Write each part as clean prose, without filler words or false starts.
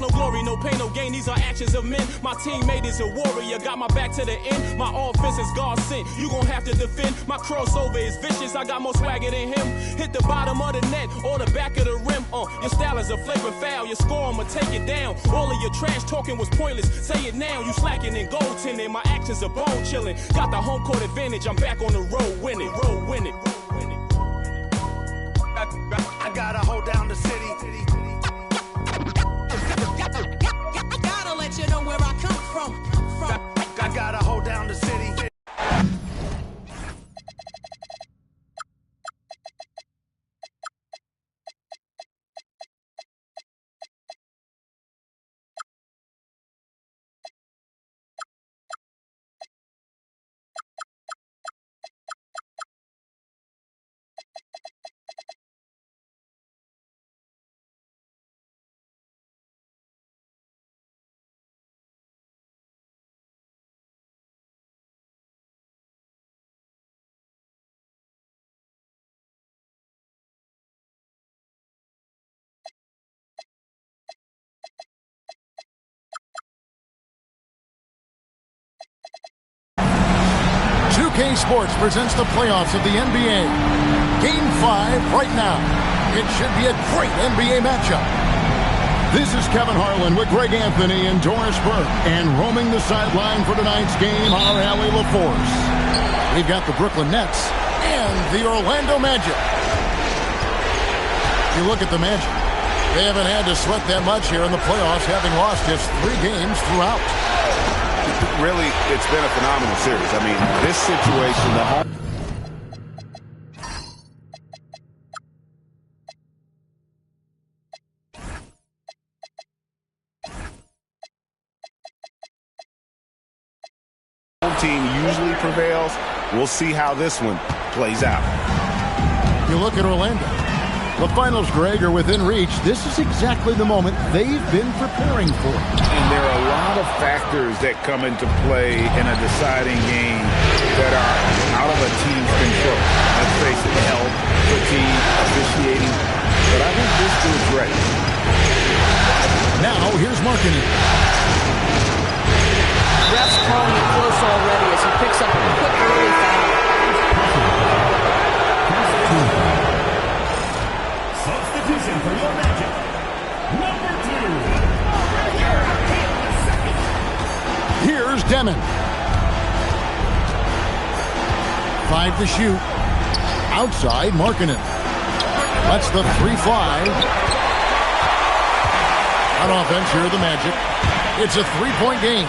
no glory, no pain, no gain. These are actions of men. My teammate is a warrior. Got my back to the end. My offense is God sent. You gon' have to defend. My crossover is vicious. I got more swagger than him. Hit the bottom of the net or the back of the rim. Your style is a flagrant foul. Your score, I'ma take it down. All of your trash talking was pointless. Say it now. You slacking in goaltending. My actions are bone chilling. Got the home court advantage. I'm back on the road winning. I gotta hold down the city. Gotta let you know where I come from. I gotta hold down the city. Ecf Sports presents the playoffs of the NBA. Game 5 right now. It should be a great NBA matchup. This is Kevin Harlan with Greg Anthony and Doris Burke. And roaming the sideline for tonight's game, our Allie LaForce. We've got the Brooklyn Nets and the Orlando Magic. You look at the Magic. They haven't had to sweat that much here in the playoffs, having lost just 3 games throughout. Really, it's been a phenomenal series. I mean, this situation, the home team usually prevails. We'll see how this one plays out. You look at Orlando. The finals, Greg, are within reach. This is exactly the moment they've been preparing for. And there are a lot of factors that come into play in a deciding game that are out of a team's control. Let's face it, health, fatigue, officiating. But I think this dude's ready. Now, here's Markkanen. Ref's calling it close already as he picks up a quick early foul. Substitution for your Magic. Number 2. Here's Demon. 5 to shoot. Outside, Markkanen. Lets the 3 fly. On offense, here are the Magic. It's a 3-point game.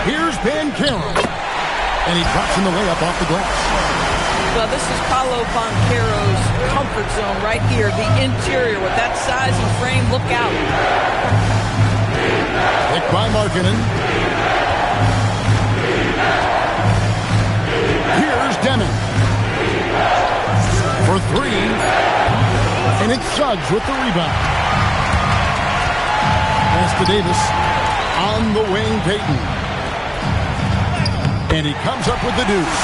Here's Bkn. And he drops in the layup off the glass. Well, this is Paolo Banchero's comfort zone right here. The interior with that size and frame. Look out. Picked by Markkanen. Here's Demon. For 3. And it's Suggs with the rebound. Pass to Davis. On the wing, Payton. And he comes up with the deuce.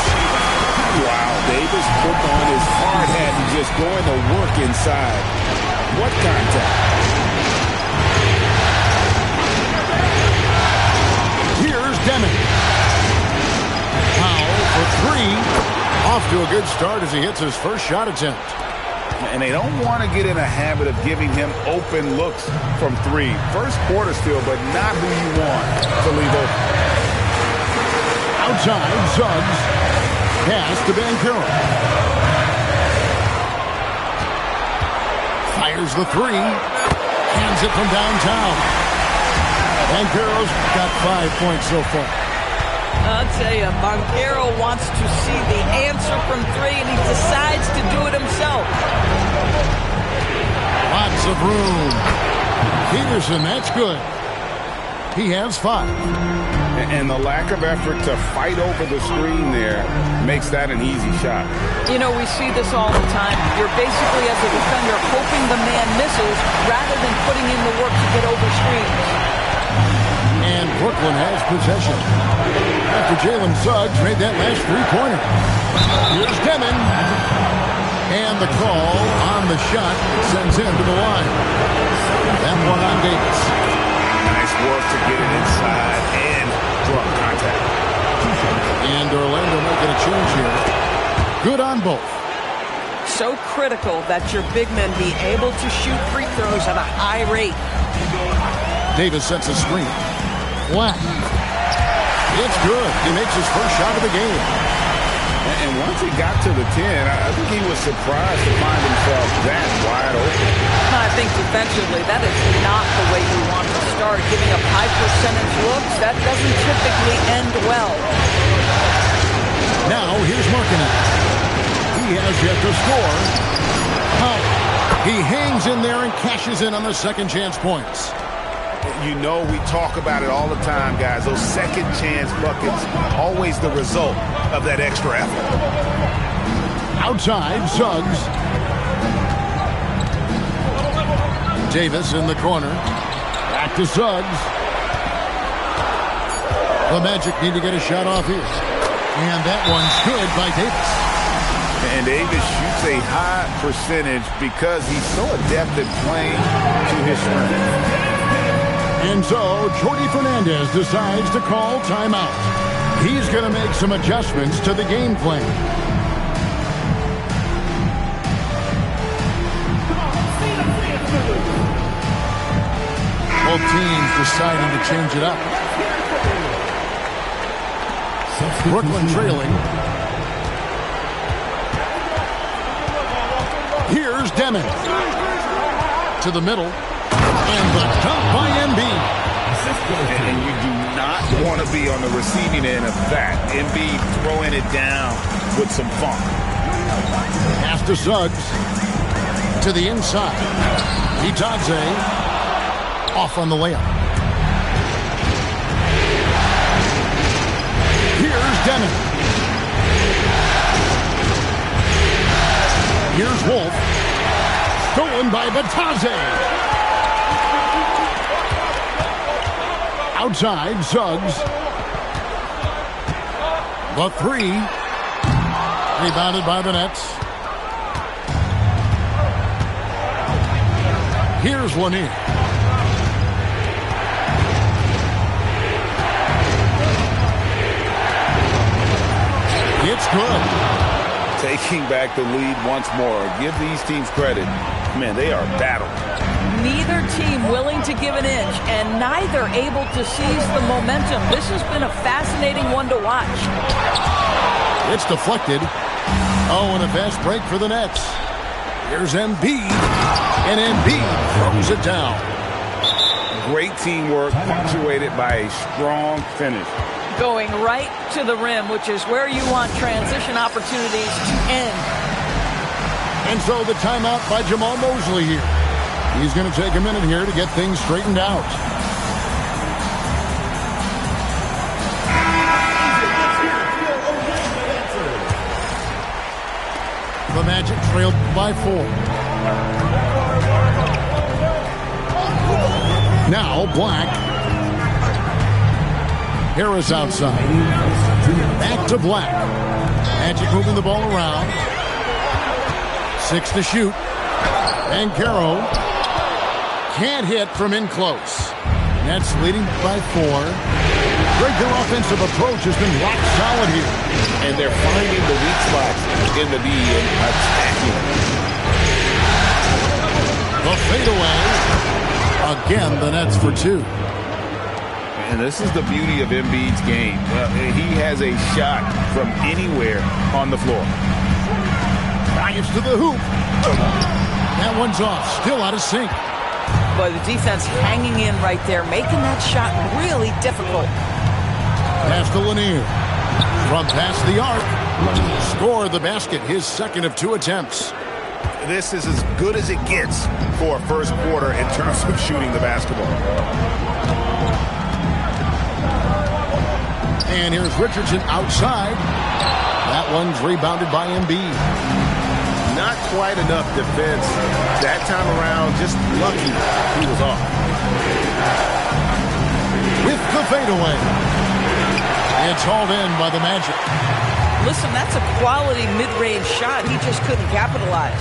Wow, Davis put on his hard hat and just going to work inside. What contact? Here's Demon. Powell for 3. Off to a good start as he hits his first shot attempt. And they don't want to get in a habit of giving him open looks from 3. First quarter still, but not who you want to leave open. Outside, Suggs. Pass to Bkn. Fires the 3. Hands it from downtown. Banchero's got 5 points so far. I'll tell you, Banchero wants to see the answer from 3, and he decides to do it himself. Lots of room. Peterson, that's good. He has 5. And the lack of effort to fight over the screen there makes that an easy shot. You know, we see this all the time. You're basically, as a defender, hoping the man misses rather than putting in the work to get over screens. And Brooklyn has possession. After Jalen Suggs made that last 3-pointer. Here's Demon. And the call on the shot sends him to the line. That one on Davis. Nice work to get it inside and draw contact. And Orlando making a change here. Good on both. So critical that your big men be able to shoot free throws at a high rate. Davis sets a screen. Black. It's good. He makes his first shot of the game. And once he got to the 10, I think he was surprised to find himself that wide open. I think defensively, that is not the way you want to start. Giving up high percentage looks, that doesn't typically end well. Now, here's Markkanen. He has yet to score. He hangs in there and cashes in on the second chance points. You know, we talk about it all the time, guys. Those second chance buckets, always the result of that extra effort. Outside, Suggs. Davis in the corner. Back to Suggs. The Magic need to get a shot off here. And that one's good by Davis. And Davis shoots a high percentage because he's so adept at playing to his strength. And so, Jordi Fernandez decides to call timeout. He's going to make some adjustments to the game plan. Both teams deciding to change it up. Brooklyn trailing. Here's Demon. To the middle. And the dunk by Embiid. And you do not want to be on the receiving end of that. Embiid throwing it down with some funk. Pass to Suggs. To the inside. Itadze. Off on the layup. Here's Demon. Here's Wolf. Stolen by Itadze. Outside, Suggs. The three. Rebounded by the Nets. Here's Lanier. It's good. Taking back the lead once more. Give these teams credit. Man, they are battled. Neither team willing to give an inch, and neither able to seize the momentum. This has been a fascinating one to watch. It's deflected. Oh, and a fast break for the Nets. Here's Embiid, and Embiid throws it down. Great teamwork, punctuated by a strong finish. Going right to the rim, which is where you want transition opportunities to end. And so the timeout by Jamal Mosley here. He's going to take a minute here to get things straightened out. The Magic trailed by 4. Now Black. Harris outside. Back to Black. Magic moving the ball around. 6 to shoot. And Caro can't hit from in close. Nets leading by 4. Their offensive approach has been rock solid here. And they're finding the weak spots in the D and attacking. The fadeaway. Again, the Nets for 2. And this is the beauty of Embiid's game. He has a shot from anywhere on the floor. Drives to the hoop. That one's off. Still out of sync. But the defense hanging in right there, making that shot really difficult. Pass to Lanier. From past the arc. Scored the basket, his second of 2 attempts. This is as good as it gets for a first quarter in terms of shooting the basketball. And here's Richardson outside. That one's rebounded by Embiid. Not quite enough defense that time around. Just lucky he was off. With the fadeaway. It's hauled in by the Magic. Listen, that's a quality mid-range shot. He just couldn't capitalize.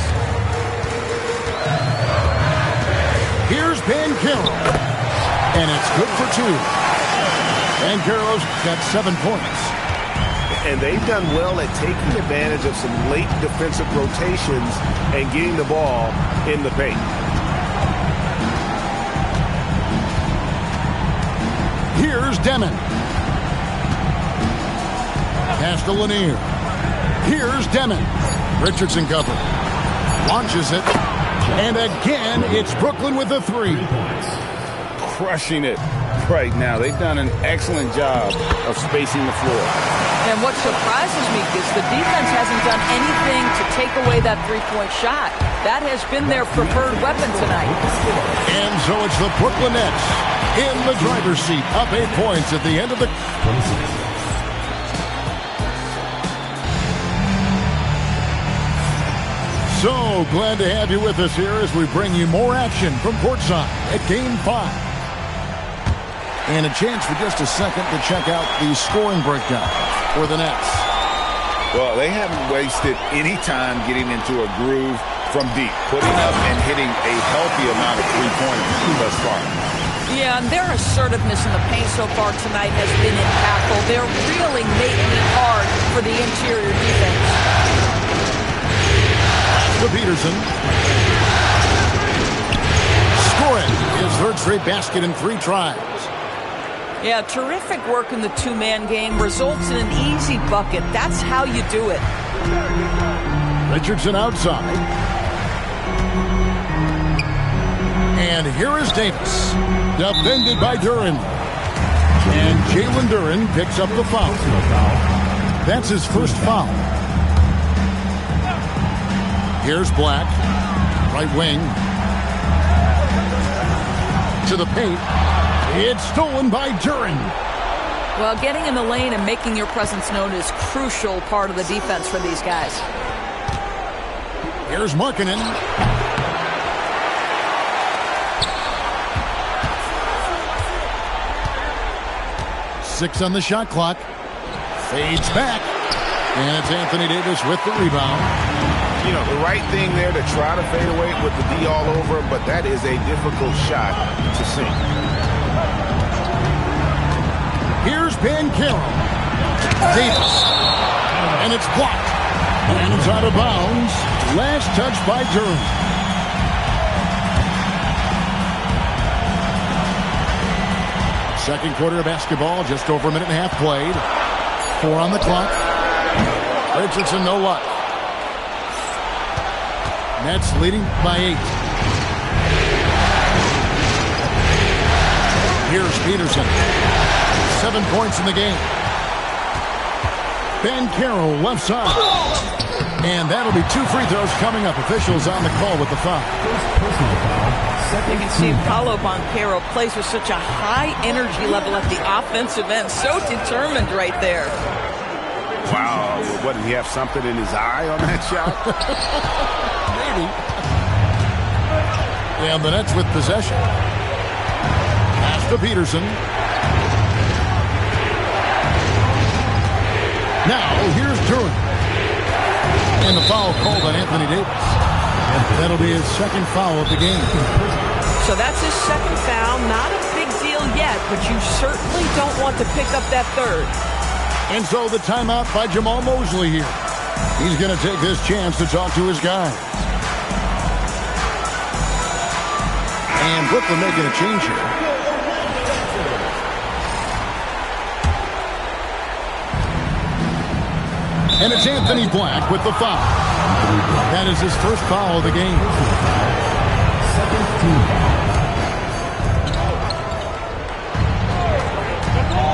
Here's Bancaro. And it's good for 2. Bancaro's got 7 points. And they've done well at taking advantage of some late defensive rotations and getting the ball in the paint. Here's Demon. Pass to Lanier. Here's Demon. Richardson cover. Launches it. And again, it's Brooklyn with the 3. Crushing it right now. They've done an excellent job of spacing the floor. And what surprises me is the defense hasn't done anything to take away that three-point shot. That has been their preferred weapon tonight. And so it's the Brooklyn Nets in the driver's seat, up 8 points at the end of the... So glad to have you with us here as we bring you more action from courtside at Game 5. And a chance for just a second to check out the scoring breakdown for the Nets. Well, they haven't wasted any time getting into a groove from deep, putting up and hitting a healthy amount of three-pointers thus far. Yeah, and their assertiveness in the paint so far tonight has been impactful. They're really making it hard for the interior defense. To Peterson. Scoring his third straight basket in 3 tries. Yeah, terrific work in the two-man game results in an easy bucket. That's how you do it. Richardson outside. And here is Davis. Defended by Duren. And Jalen Duren picks up the foul. That's his first foul. Here's Black. Right wing. To the paint. It's stolen by Duren. Well, getting in the lane and making your presence known is a crucial part of the defense for these guys. Here's Markkanen. Six on the shot clock. Fades back. And it's Anthony Davis with the rebound. You know, the right thing there to try to fade away with the D all over, but that is a difficult shot to sink. Here's Bancaro. Davis. And it's blocked. And it's out of bounds. Last touch by Duren. Second quarter of basketball, just over a minute and a half played. 4 on the clock. Richardson, no luck. Nets leading by 8. Here's Peterson. 7 points in the game. Bancaro left side. And that'll be 2 free throws coming up. Officials on the call with the foul. You can see Paolo Bancaro plays with such a high energy level at the offensive end. So determined right there. Wow. What, did he have something in his eye on that shot? Maybe. And the Nets with possession. Pass to Peterson. Now, here's Duren. And the foul called on Anthony Davis. That'll be his second foul of the game. So that's his second foul. Not a big deal yet, but you certainly don't want to pick up that third. And so the timeout by Jamal Mosley here. He's going to take this chance to talk to his guy. And Brooklyn making a change here. And it's Anthony Black with the foul. That is his first foul of the game.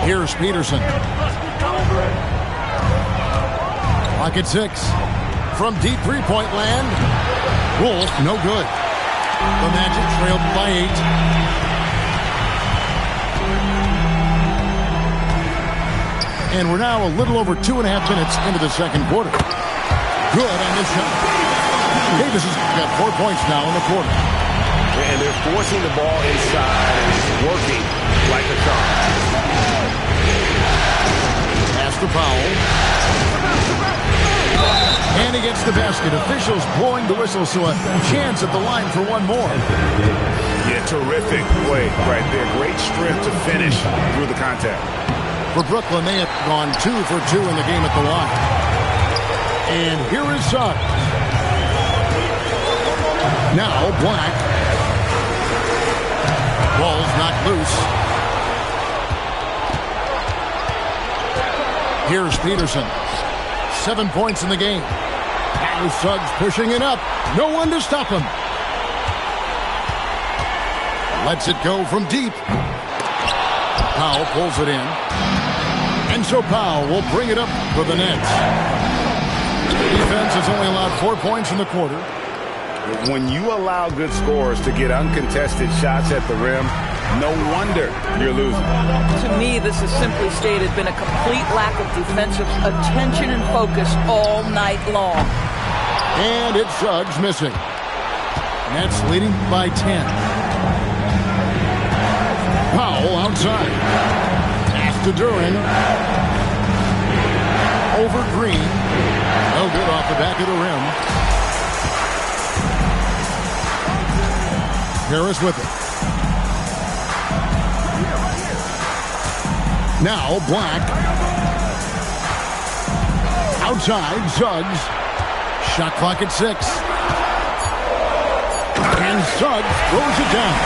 Here's Peterson. Clock at 6. From deep three-point land. Wolf, no good. The Magic trailed by 8. And we're now a little over 2.5 minutes into the second quarter. Good on this shot. Davis has got 4 points now in the quarter. And they're forcing the ball inside, and it's working like a charm. Pass the foul. And he gets the basket. Officials blowing the whistle, so a chance at the line for one more. Yeah, terrific play right there. Great strength to finish through the contact. For Brooklyn, they have gone 2 for 2 in the game at the line. And here is Suggs. Now Black. Ball's knocked loose. Here's Peterson. 7 points in the game. Now Suggs pushing it up. No one to stop him. Lets it go from deep. Powell pulls it in. And so Powell will bring it up for the Nets. The defense has only allowed 4 points in the quarter. When you allow good scorers to get uncontested shots at the rim, no wonder you're losing. To me, this has simply stated been a complete lack of defensive attention and focus all night long. And it's Suggs missing. Nets leading by 10. Powell outside. Pass to Duran. Over Green. No good off the back of the rim. Harris with it. Now Black. Outside, Suggs. Shot clock at 6. And Suggs throws it down.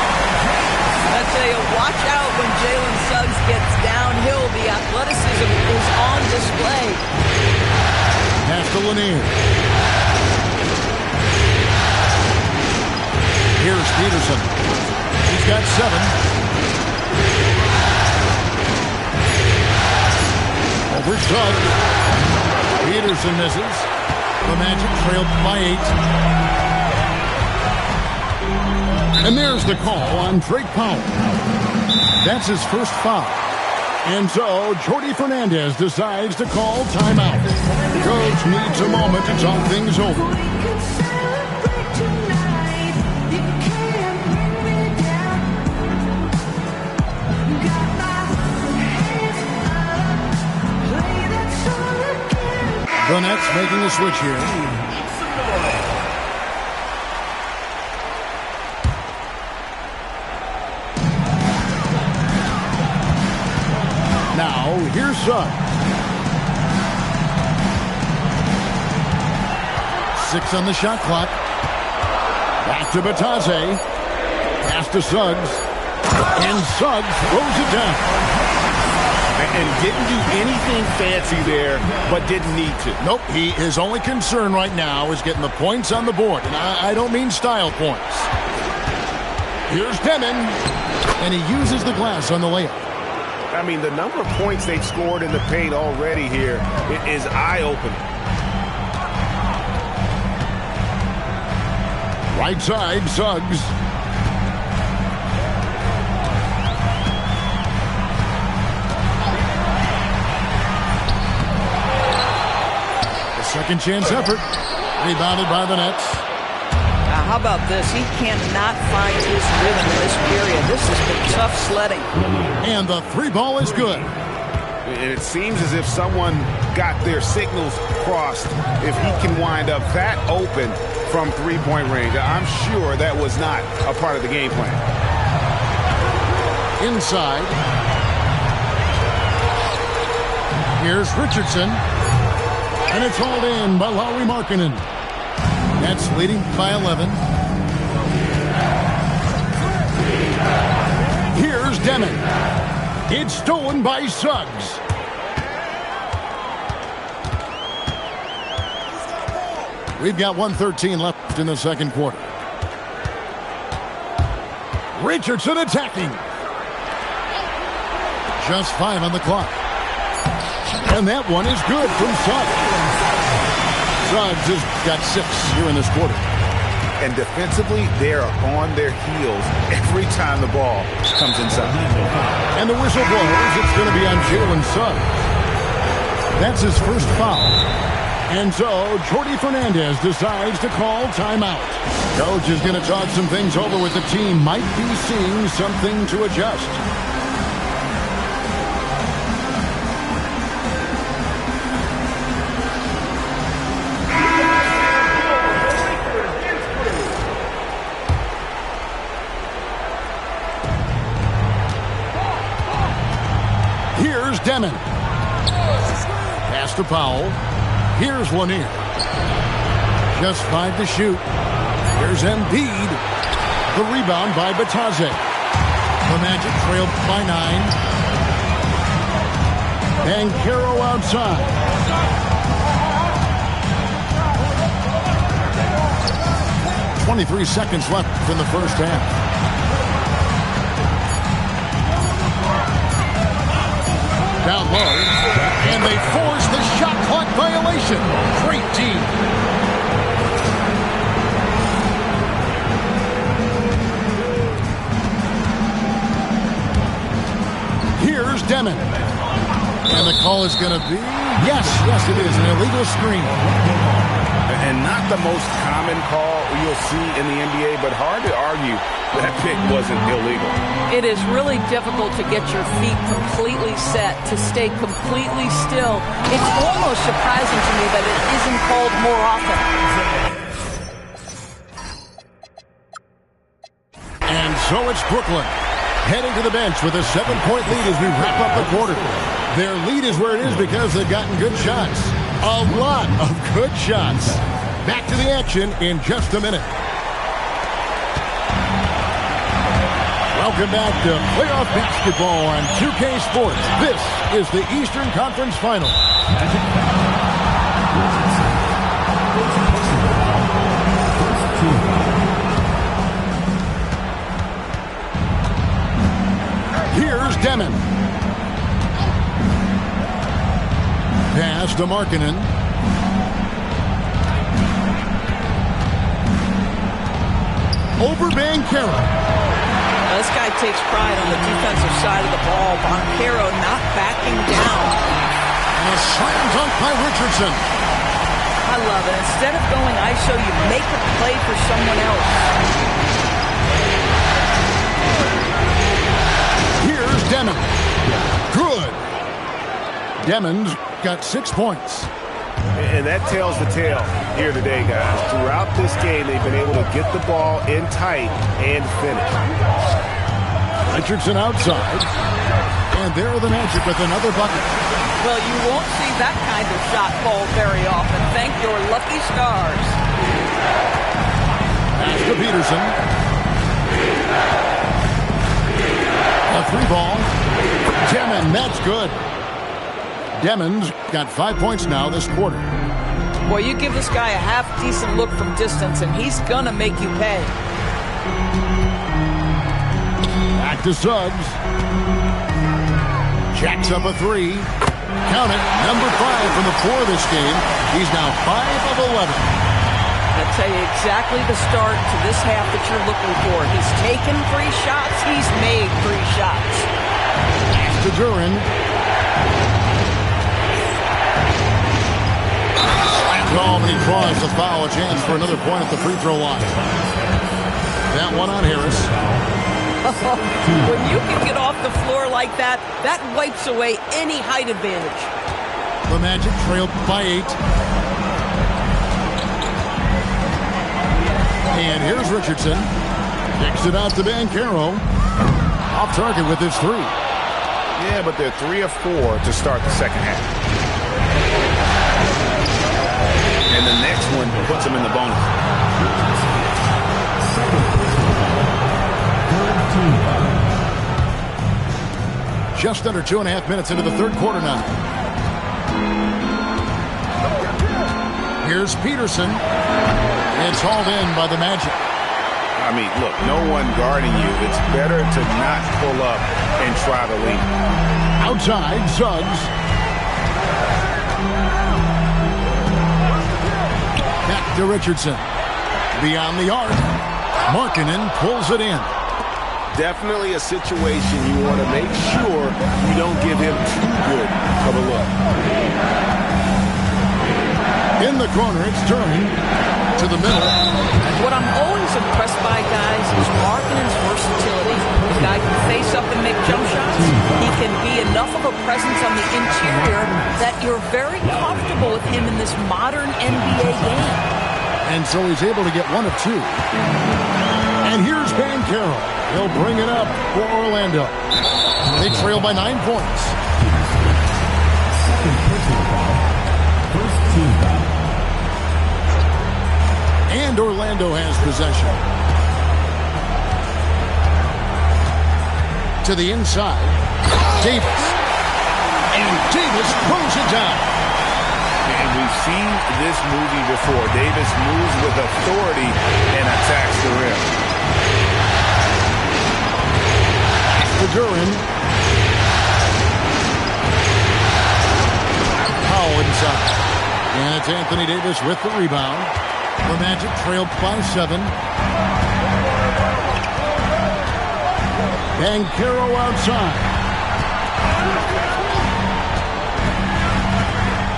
I tell you, watch out when Jalen Suggs gets downhill. The athleticism is on display. Pass to Lanier. Here's Peterson. He's got 7. Over Suggs. Peterson misses. The Magic trailed by 8. And there's the call on Drake Powell. That's his first foul. And so Jordi Fernandez decides to call timeout. Coach needs a moment to talk things over. The Nets making a switch here. Now, here's Suggs. 6 on the shot clock. Back to Batase. Pass to Suggs. And Suggs throws it down. And didn't do anything fancy there, but didn't need to. Nope, his only concern right now is getting the points on the board. And I don't mean style points. Here's Demon. And he uses the glass on the layup. I mean, the number of points they've scored in the paint already here is eye-opening. Right side, Suggs. The second chance effort. Rebounded by the Nets. Now, how about this? He cannot find his rhythm in this period. This has been tough sledding. And the 3 ball is good. And it seems as if someone got their signals crossed. If he can wind up that open from 3-point range, I'm sure that was not a part of the game plan. Inside. Here's Richardson. And it's hauled in by Lauri Markkanen. Nets leading by 11. Here's Demon. It's stolen by Suggs. We've got 1:13 left in the second quarter. Richardson attacking. Just 5 on the clock. And that one is good from Suggs. Suggs has got 6 here in this quarter. And defensively, they're on their heels every time the ball comes inside. And the whistle blows. It's going to be on Jalen Suggs. That's his first foul. And so Jordi Fernandez decides to call timeout. Coach is going to talk some things over with the team. Might be seeing something to adjust. Demon. Pass to Powell. Here's Lanier. Just 5 to shoot. Here's Embiid. The rebound by Bataze. The Magic trail by 9. Banchero outside. .23 seconds left in the first half. Down low, and they force the shot clock violation. Great team. Here's Demon. And the call is going to be, yes, it is, an illegal screen. And not the most common call you'll see in the NBA, but hard to argue that pick wasn't illegal. It is really difficult to get your feet completely set, to stay completely still. It's almost surprising to me that it isn't called more often. And so it's Brooklyn heading to the bench with a 7-point lead as we wrap up the quarter. Their lead is where it is because they've gotten good shots. A lot of good shots. Back to the action in just a minute. Welcome back to playoff basketball on 2K Sports. This is the Eastern Conference Final. Here's Demon. Pass to Markkanen. Over Banchero. This guy takes pride on the defensive side of the ball. Banchero not backing down. And a slam dunk by Richardson. I love it. Instead of going ISO, you make a play for someone else. Here's Demon. Good. Demon's got 6 points. And that tells the tale here today, guys. Throughout this game, they've been able to get the ball in tight and finish. Richardson outside. And there are the Magic with another bucket. Well, you won't see that kind of shot called very often. Thank your lucky stars. Pass to Peterson. A 3-ball. Demon, that's good. Demon's got 5 points now this quarter. Boy, you give this guy a half-decent look from distance, and he's gonna make you pay. Back to Suggs. Jacks up a 3. Count it, number 5 from the floor this game. He's now 5 of 11. I'll tell you exactly the start to this half that you're looking for. He's taken 3 shots. He's made 3 shots. Pass to Duran. Call, and he draws the foul. A chance for another point at the free throw line. That one on Harris. When you can get off the floor like that, that wipes away any height advantage. The Magic trailed by 8. And here's Richardson. Kicks it out to Banchero. Off target with his 3. Yeah, but they're 3 of 4 to start the second half. And the next one puts them in the bonus. Just under 2.5 minutes into the third quarter now. Here's Peterson. It's hauled in by the Magic. I mean, look, no one guarding you. It's better to not pull up and try to lead. Outside, Suggs. Back to Richardson. Beyond the arc. Markkanen pulls it in. Definitely a situation you want to make sure you don't give him too good of a look. In the corner, it's Duran to the middle. What I'm always impressed by, guys, is Markkanen's versatility. The guy can face up and make jump shots. He can be enough of a presence on the interior that you're very comfortable with him in this modern NBA game. And so he's able to get 1 of 2. And here's Banchero. He'll bring it up for Orlando. They trail by 9 points. Second personal foul. First team foul. And Orlando has possession. To the inside. Davis. And Davis throws it down. And we've seen this movie before. Davis moves with authority and attacks the rim. To Duran. Powell inside. And it's Anthony Davis with the rebound. The Magic trailed by 7. Banchero outside.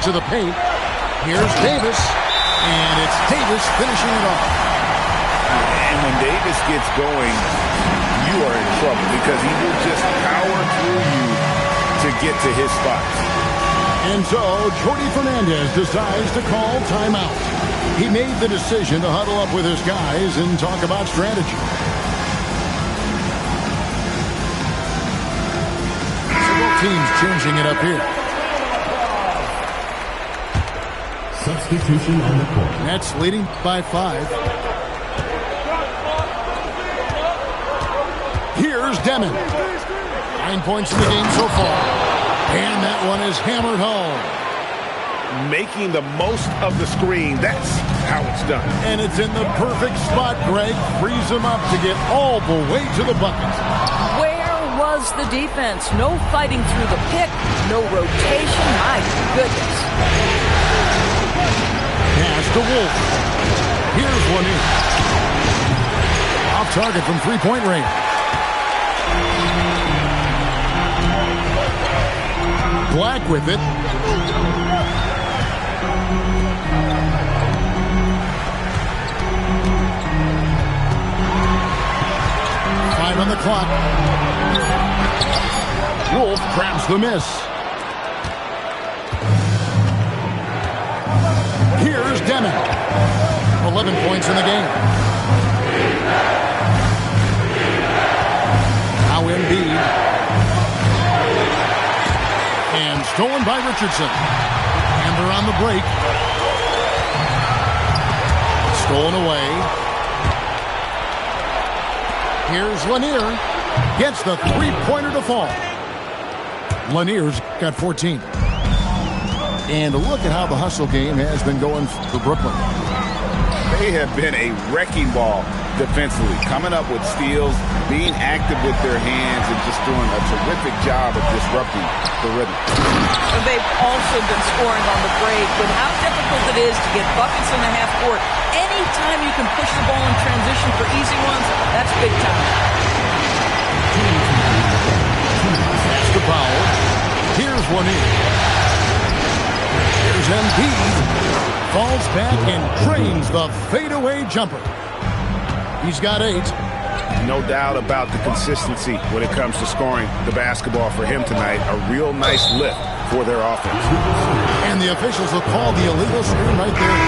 To the paint. Here's Davis. And it's Davis finishing it off. And when Davis gets going, you are in trouble because he will just power through you to get to his spots. And so, Jordi Fernandez decides to call timeout. He made the decision to huddle up with his guys and talk about strategy. Both teams changing it up here. Substitution on the court. Nets leading by 5. Here's Demon. 9 points in the game so far. And that one is hammered home. Making the most of the screen. That's how it's done. And it's in the perfect spot, Greg. Frees him up to get all the way to the bucket. Where was the defense? No fighting through the pick, no rotation. My goodness. Pass to Wolf. Here's one in. Off target from three-point range. Black with it. Five on the clock. Wolf grabs the miss. Here's Demon. 11 points in the game. Now Embiid. And stolen by Richardson. And they're on the break. Stolen away. Here's Lanier. Gets the three-pointer to fall. Lanier's got 14. And look at how the hustle game has been going for Brooklyn. They have been a wrecking ball defensively, coming up with steals, being active with their hands, and just doing a terrific job of disrupting the rhythm. And they've also been scoring on the break. With how difficult it is to get buckets in the half court, anytime you can push the ball in transition for easy ones, that's big time. That's the Powell. Here's one in. Here's Embiid. Falls back and drains the fadeaway jumper. He's got 8. No doubt about the consistency when it comes to scoring the basketball for him tonight. A real nice lift for their offense. And the officials will call the illegal screen right there.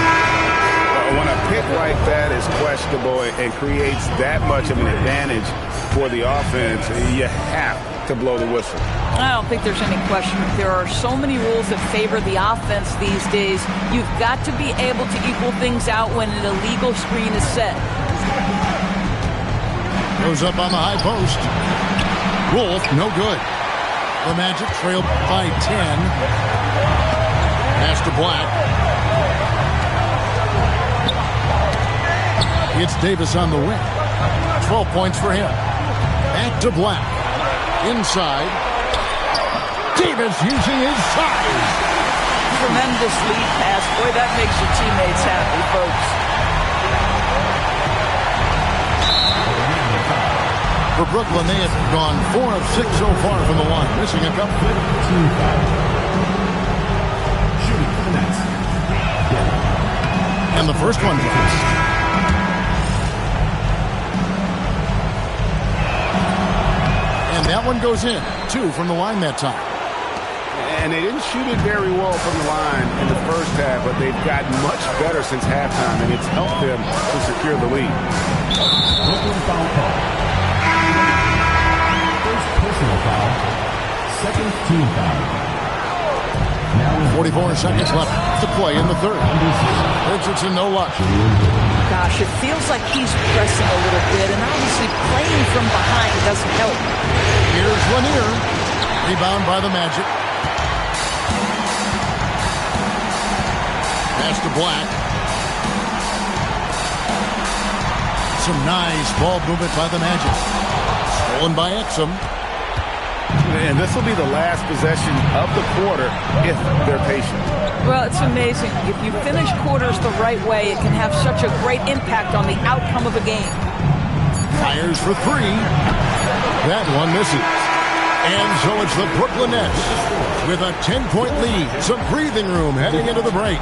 When a pick like that is questionable and creates that much of an advantage for the offense, you have to blow the whistle. I don't think there's any question. There are so many rules that favor the offense these days. You've got to be able to equal things out when an illegal screen is set. Goes up on the high post. Wolf, no good. The Magic trail by 10. Pass to Black. It's Davis on the wing. 12 points for him. Back to Black. Inside. Davis using his size. Tremendous lead pass. Boy, that makes your teammates happy, folks. For Brooklyn, they have gone 4 of 6 so far from the line, missing a couple. Shooting for the Nets. And the first one missed. And that one goes in. 2 from the line that time. And they didn't shoot it very well from the line in the first half, but they've gotten much better since halftime, and it's helped them to secure the lead. Brooklyn foul call. First personal foul. Second team foul. Now 44 seconds left to play in the third. Richardson, no luck. Gosh, it feels like he's pressing a little bit, and obviously playing from behind doesn't help. Here's Lanier. Rebound by the Magic. Pass to Black. Some nice ball movement by the Magic. Stolen by Exum. And this will be the last possession of the quarter if they're patient. Well, it's amazing. If you finish quarters the right way, it can have such a great impact on the outcome of a game. Fires for three. That one misses. And so it's the Brooklyn Nets with a 10-point lead. Some breathing room heading into the break.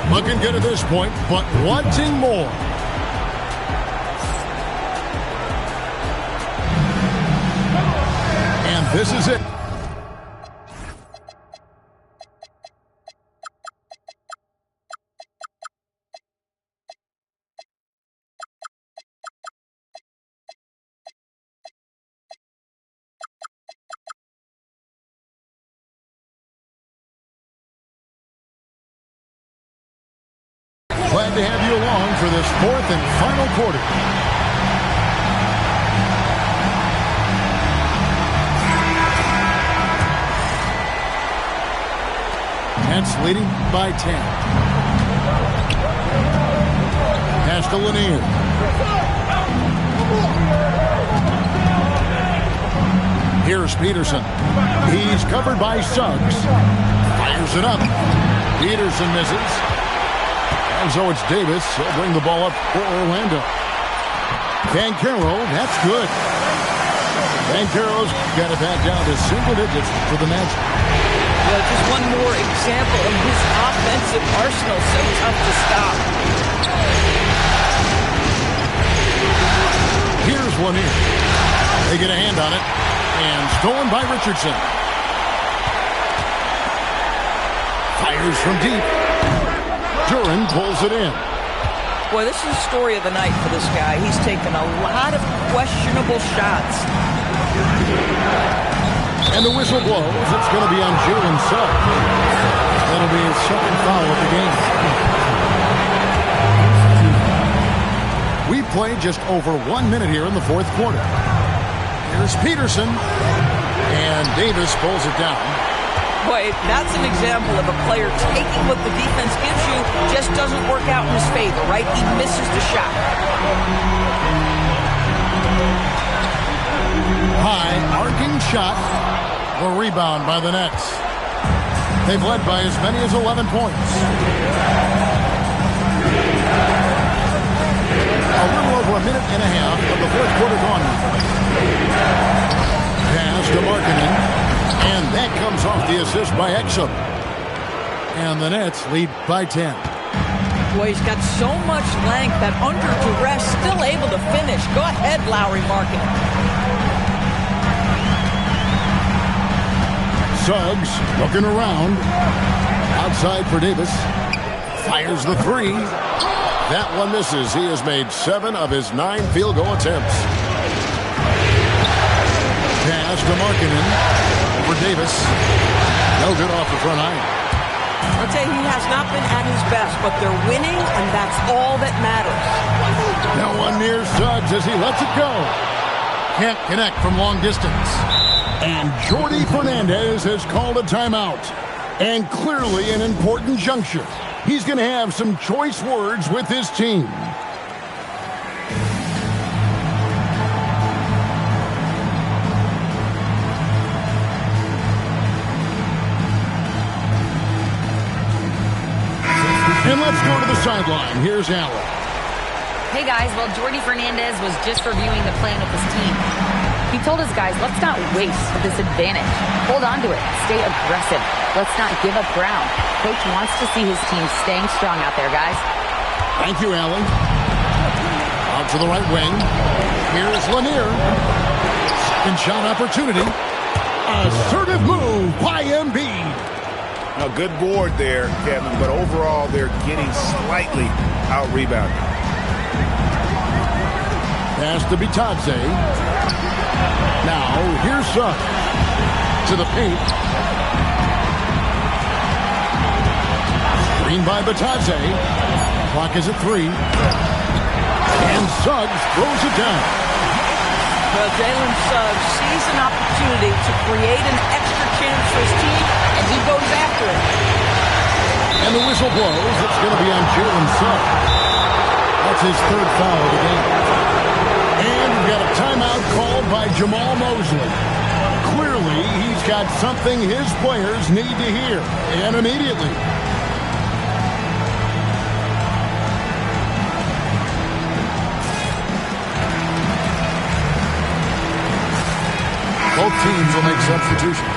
Looking good at this point, but wanting more. And this is it. Glad to have you along for this fourth and final quarter. Nets leading by 10. Pass to Lanier. Here's Peterson. He's covered by Suggs. Fires it up. Peterson misses. And so it's Davis. He'll bring the ball up for Orlando. Banchero, that's good. Banchero's got it back down to single digits for the Magic. Well, just one more example of his offensive arsenal, so tough to stop. Here's Lanier. They get a hand on it. And stolen by Richardson. Fires from deep. Duran pulls it in. Boy, this is the story of the night for this guy. He's taken a lot of questionable shots. And the whistle blows. It's going to be on Jalen Suggs. That'll be his second foul of the game. We played just over 1 minute here in the fourth quarter. Here's Peterson. And Davis pulls it down. Boy, that's an example of a player taking what the defense gives you, just doesn't work out in his favor, right? He misses the shot. High, arcing shot. A rebound by the Nets. They've led by as many as 11 points. A little over a minute and a half of the fourth quarter gone. Pass to Markkanen. And that comes off the assist by Exum. And the Nets lead by 10. Boy, he's got so much length that under duress, still able to finish. Go ahead, Lauri Markkanen. Suggs looking around. Outside for Davis. Fires the three. That one misses. He has made 7 of his 9 field goal attempts. Pass to Markkanen. For Davis. No good off the front iron. I'll tell you, he has not been at his best, but they're winning, and that's all that matters. No one near Suggs as he lets it go. Can't connect from long distance. And Jordi Fernandez has called a timeout. And clearly an important juncture. He's going to have some choice words with his team. And let's go to the sideline. Here's Allen. Hey, guys. Well, Jordi Fernandez was just reviewing the plan with his team. He told his guys, let's not waste this advantage. Hold on to it. Stay aggressive. Let's not give up ground. Coach wants to see his team staying strong out there, guys. Thank you, Allen. Out to the right wing. Here's Lanier. Second shot opportunity. Assertive move by Embiid. A good board there, Kevin, but overall they're getting slightly out-rebounded. Pass to Bitadze. Now, here's Suggs. To the paint. Screen by Batadze. Clock is at 3. And Suggs throws it down. Well, Jalen Suggs sees an opportunity to create an extra chance for his team, and he goes after it. And the whistle blows. It's going to be on Jalen Suggs. That's his 3rd foul of the game. And we've got a timeout called by Jamal Mosley. Clearly, he's got something his players need to hear, and immediately. Both teams will make substitutions.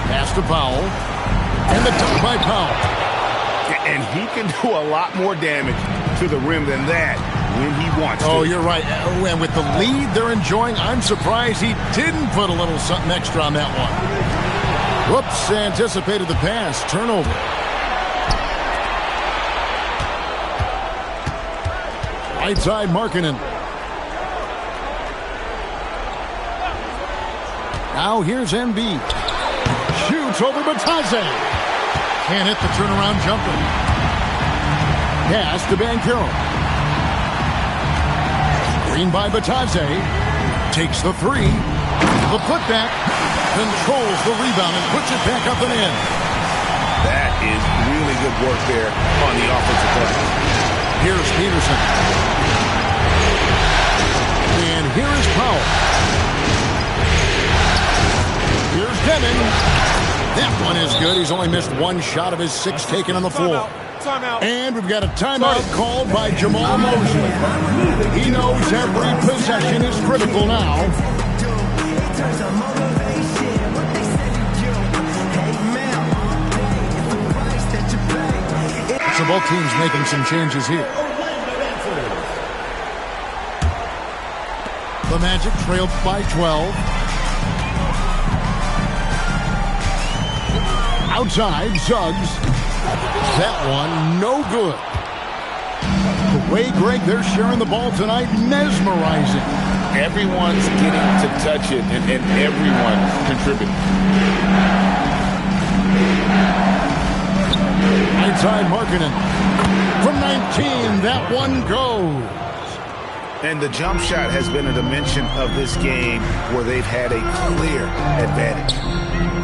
Pass to Powell. And the dunk by Powell. And he can do a lot more damage to the rim than that when he wants to. Oh, you're right. And with the lead they're enjoying, I'm surprised he didn't put a little something extra on that one. Whoops, anticipated the pass. Turnover. Right side, Markkanen. Now here's Embiid. Shoots over Batadze. Can't hit the turnaround jumper. Pass to Banchero. Screen by Batadze. Takes the 3. The putback. Controls the rebound and puts it back up and in. That is really good work there on the offensive play. Here's Peterson. And here is Powell. Here's Devin. That one is good. He's only missed 1 shot of his 6 taken on the floor. Timeout. And we've got a timeout called by Jamal Mosley. He knows every possession is critical now. So both teams making some changes here. The Magic trailed by 12. Outside, Suggs. That one, no good. The way, Greg, they're sharing the ball tonight, mesmerizing. Everyone's getting to touch it, and everyone contributing. Outside, Markkanen. From 19, that one goes. And the jump shot has been a dimension of this game where they've had a clear advantage.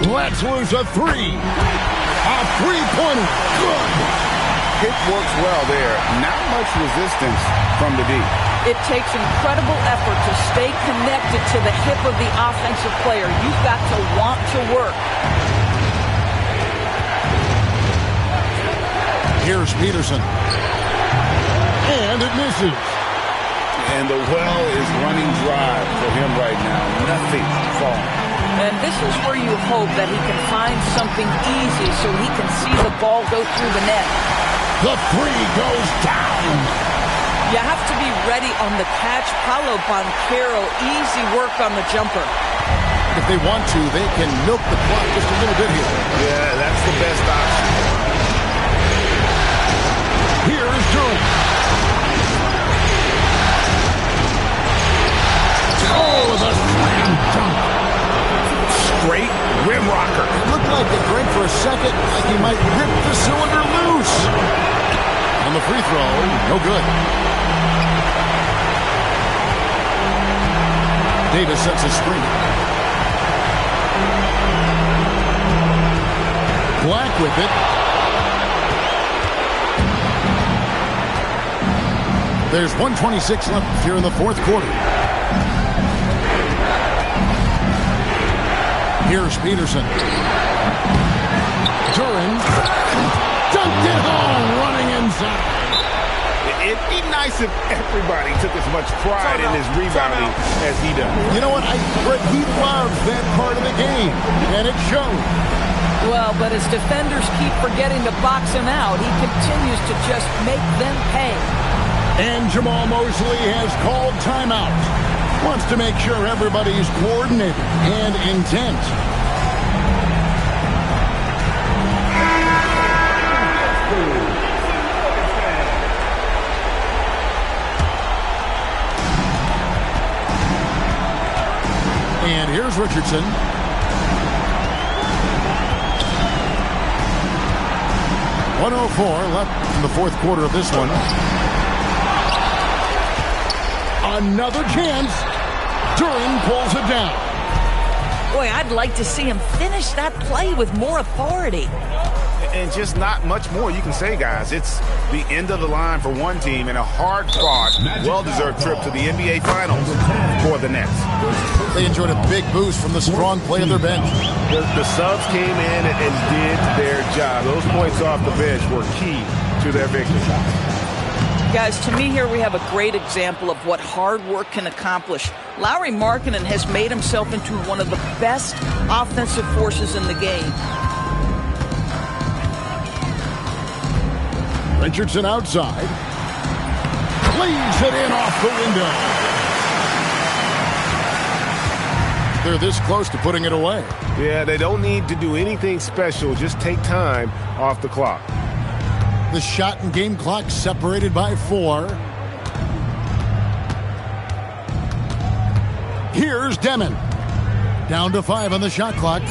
Let's lose a 3. A 3-pointer. Good. It works well there. Not much resistance from the D. It takes incredible effort to stay connected to the hip of the offensive player. You've got to want to work. Here's Peterson. And it misses. And the well is running dry for him right now. Nothing falling. And this is where you hope that he can find something easy so he can see the ball go through the net. The 3 goes down. You have to be ready on the catch. Paolo Banchero, easy work on the jumper. If they want to, they can milk the clock just a little bit here. Yeah, that's the best option. Here is Durant. Oh, the slam dunk. Straight rim rocker. It looked like the Greg for a second, like he might rip the cylinder loose. On the free throw, no good. Davis sets a screen. Black with it. There's 1:26 left here in the 4th quarter. Here's Peterson. Duran. Dunked it home, running inside. It'd be nice if everybody took as much pride in his rebounding as he does. You know what? He loves that part of the game, and it shows. Well, but as defenders keep forgetting to box him out, he continues to just make them pay. And Jamal Mosley has called timeout. Wants to make sure everybody's coordinated and intent. Here's Richardson. .104 left in the fourth quarter of this one. Another chance. Duren pulls it down. Boy, I'd like to see him finish that play with more authority. And just not much more you can say, guys. It's the end of the line for one team and a hard-fought, well-deserved trip to the NBA Finals for the Nets. They enjoyed a big boost from the strong play of their bench. The subs came in and did their job. Those points off the bench were key to their victory. Guys, to me here we have a great example of what hard work can accomplish. Lauri Markkanen has made himself into one of the best offensive forces in the game. Richardson outside. Leaves it in off the window. They're this close to putting it away. Yeah, they don't need to do anything special. Just take time off the clock. The shot and game clock separated by 4. Here's Demon. Down to 5 on the shot clock.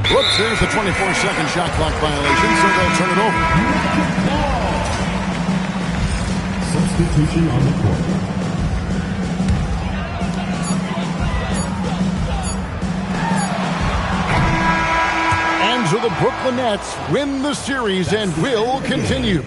Whoops, there's the 24-second shot clock violation, so they'll turn it over. Substitution on the court. And so the Brooklyn Nets win the series and will continue.